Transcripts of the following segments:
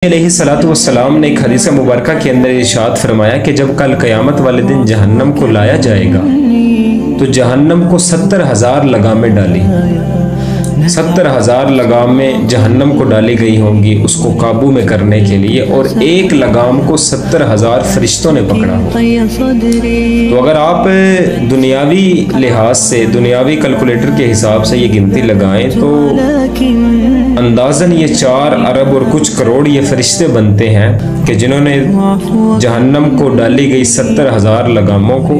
अलैहिस्सलाम ने एक हदीस मुबारका के अंदर इरशाद फरमाया कि जब कल क़यामत वाले दिन जहन्नम को लाया जाएगा तो जहन्नम को 70,000 लगामें डाली 70,000 लगामें जहन्नम को डाली गई होंगी उसको काबू में करने के लिए, और एक लगाम को 70,000 फरिश्तों ने पकड़ा हो। तो अगर आप दुनियावी लिहाज से, दुनियावी कैलकुलेटर के हिसाब से ये गिनती लगाएं तो अंदाज़न ये 4 अरब और कुछ करोड़ ये फरिश्ते बनते हैं कि जिन्होंने जहन्नम को डाली गई 70,000 लगामों को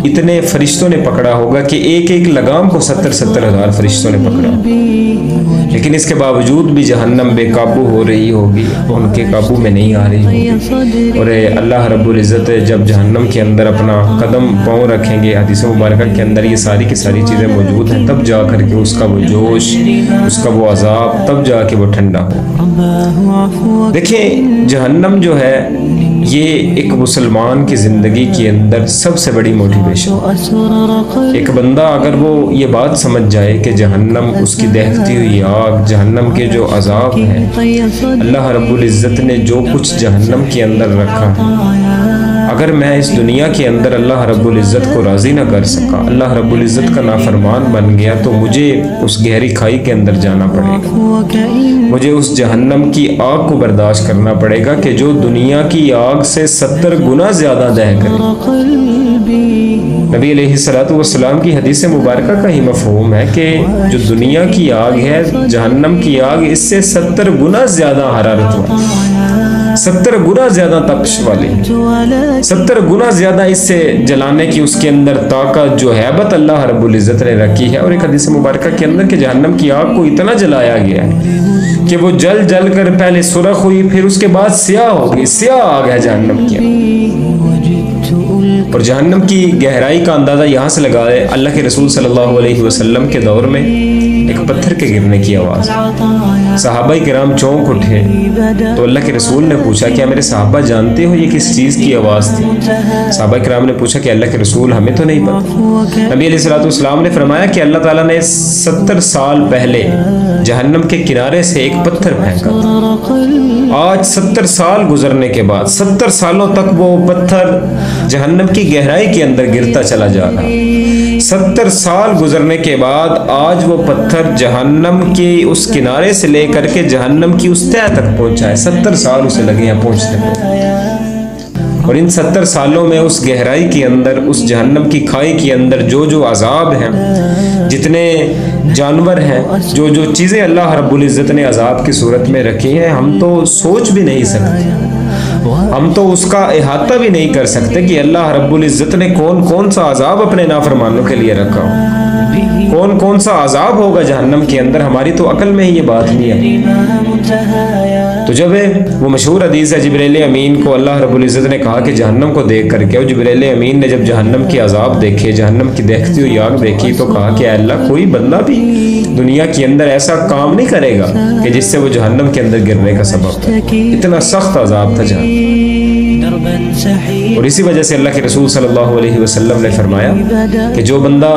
इतने फरिश्तों ने पकड़ा होगा कि एक एक लगाम को 70,000 फरिश्तों ने पकड़ा। लेकिन इसके बावजूद भी जहन्नम बेकाबू हो रही होगी, उनके काबू में नहीं आ रही होगी। और अल्लाह रब्बुल इज़्ज़त जब जहन्नम के अंदर अपना कदम पाँव रखेंगे, हदीस मुबारका के अंदर ये सारी की सारी चीज़ें मौजूद हैं, तब जा कर के उसका वो जोश, उसका वो अजाब, तब जाके वो ठंडा हो। देखिए, जहन्नम जो है ये एक मुसलमान की ज़िंदगी के अंदर सबसे बड़ी मोटिवेशन। एक बंदा अगर वो ये बात समझ जाए कि जहन्नम, उसकी दहकती हुई आग, जहन्नम के जो अजाब हैं, अल्लाह रब्बुल इज़्ज़त ने जो कुछ जहन्नम के अंदर रखा है, अगर मैं इस दुनिया के अंदर अल्लाह रब्बुल इज़्ज़त को राज़ी ना कर सका, अल्लाह रब्बुल इज़्ज़त का नाफरमान बन गया, तो मुझे उस गहरी खाई के अंदर जाना पड़ेगा। मुझे उस जहन्नम की आग को बर्दाश्त करना पड़ेगा कि जो दुनिया की आग से 70 गुना ज़्यादा दहक है। नबी अलैहिस्सलाम की हदीस मुबारका का ही मफ़हूम है कि जो दुनिया की आग है, जहन्नम की आग, इससे 70 गुना ज़्यादा हरारत वाली, 70 गुना ज़्यादा तपश वाली, 70 गुना ज़्यादा इससे जलाने की उसके अंदर ताकत, जो हैबत अल्लाह रब्बुल इज़्ज़त ने रखी है। और एक हदीस मुबारका के अंदर कि जहन्नम की आग को इतना जलाया गया है कि वो जल जल कर पहले सुरख हुई, फिर उसके बाद स्याह हो गई। स्याह आग है जहन्नम की। और जहन्नम की गहराई का अंदाज़ा यहाँ से लगाए, अल्लाह के रसूल सल्लल्लाहु अलैहि वसल्लम के दौर में एक पत्थर के गिरने की आवाज़, सहाबाई किराम चौंक उठे। तो अल्लाह के रसूल ने पूछा, क्या मेरे सहाबा जानते हो ये किस चीज़ की आवाज़ थी? सहाबाई किराम ने पूछा कि अल्लाह के रसूल, हमें तो नहीं पता। नबी अलैहिस्सलाम ने फरमाया कि अल्लाह ताला ने 70 साल पहले जहन्नम के किनारे से एक पत्थर फेंका था। आज 70 साल गुजरने के बाद, 70 सालों तक वो पत्थर जहन्नम की गहराई के अंदर गिरता चला जा रहा। 70 साल गुजरने के बाद आज वो पत्थर जहन्नम के उस किनारे से लेकर के जहन्नम की उस तह तक पहुंचा है। 70 साल उसे लगे हैं पहुंचने को। और इन 70 सालों में उस गहराई के अंदर, उस जहन्नम की खाई के अंदर जो जो अजाब हैं, जितने जानवर हैं, जो जो चीज़ें अल्लाह रब्बुल इज़्ज़त ने अजाब की सूरत में रखी हैं, हम तो सोच भी नहीं सकते, हम तो उसका इहाता भी नहीं कर सकते कि अल्लाह रब्बुल इज़्ज़त ने कौन कौन सा अजाब अपने नाफरमानों के लिए रखा हो, कौन कौन सा अजाब होगा जहन्नम के अंदर। हमारी तो अकल में ही ये बात नहीं है। तो जब वो मशहूर हदीस है, जिब्रील अमीन को अल्लाह रब्बुल इज़्ज़त ने कहा कि जहन्नम को देख करके, और जिब्रील अमीन ने जब जहन्नम के अजाब देखे, जहन्नम की दहकती हुई आग देखी, तो कहा कि अल्लाह, कोई बंदा भी दुनिया के अंदर ऐसा काम नहीं करेगा कि जिससे वो जहन्नम के अंदर गिरने का सबब है। इतना सख्त अजाब था जहन्नम। और इसी वजह से अल्लाह के रसूल सल्लल्लाहु अलैहि वसल्लम ने फरमाया कि जो बंदा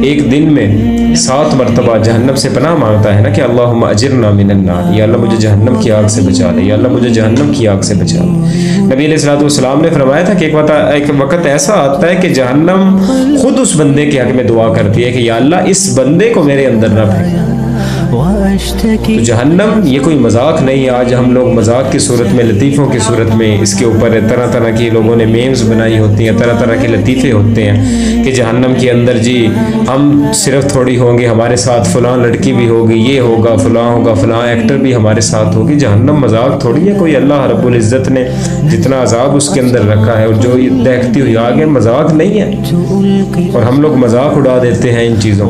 एक दिन में 7 मरतबा जहन्नम से पनाह मांगता है ना कि अल्लाहुम्मा अजिरना मिनन नार, या अल्लाह मुझे जहन्नम की आग से बचा ले, या अल्लाह मुझे जहन्नम की आग से बचा ले। नबी अलैहिस्सलाम ने फरमाया था कि एक वक्त ऐसा आता है कि जहन्नम खुद उस बंदे के हक में दुआ करती है कि या अल्लाह, इस बंदे को मेरे अंदर न फेंक। तो जहन्नम ये कोई मजाक नहीं है। आज हम लोग मजाक की सूरत में, लतीफ़ों की सूरत में इसके ऊपर तरह तरह की लोगों ने मेम्स बनाई होती हैं, तरह तरह के लतीफ़े होते हैं कि जहन्नम के अंदर जी हम सिर्फ थोड़ी होंगे, हमारे साथ फ़लाँ लड़की भी होगी, ये होगा, फ़लाँ होगा, फ़लाँ एक्टर भी हमारे साथ होगी। जहन्नम मजाक थोड़ी है कोई। अल्लाह रब्बुल इज़्ज़त ने जितना अजाब उसके अंदर रखा है और जो दहकती हुई आग है, मजाक नहीं है। और हम लोग मजाक उड़ा देते हैं इन चीज़ों।